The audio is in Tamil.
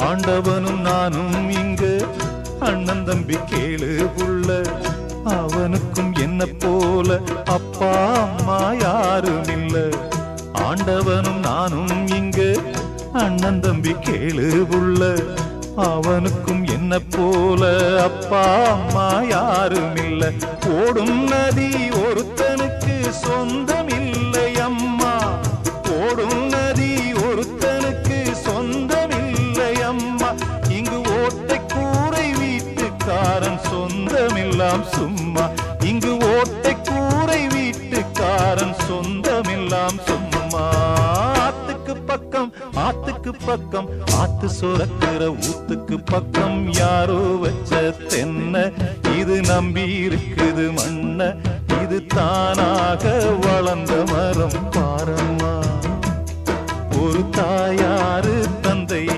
ஆண்டவனும் நானும் இங்கு அண்ணன் தம்பி கேளு புள்ள, அவனுக்கும் என்ன போல அப்பா அம்மா யாரும் இல்ல. ஆண்டவனும் நானும் இங்கு அண்ணன் தம்பி கேளு புள்ள, அவனுக்கும் என்ன போல அப்பா அம்மா யாரும் இல்ல. ஓடும் நதி ஒருத்தனுக்கு சொந்தம் இல்லை அம்மா, ஓடும் நதி ஒருத்தனுக்கு சொந்தம் இல்லை அம்மா. இங்கு ஓட்டை கூரை வீட்டுக்காரன் சொந்தமெல்லாம் சும்மா, இங்கு ஓட்டை கூரை வீட்டுக்காரன் சொந்தமெல்லாம் சும்மா. ஆத்துக்கு பக்கம் ஆத்துக்கு பக்கம் ஆத்து சுரக்கிற ஊத்துக்கு பக்கம் யாரோ வச்ச தென்ன, இது நம்பி இருக்குது மண்ண, இது தானாக வளர்ந்த மரம் பாரம்மா. ஒரு தாயார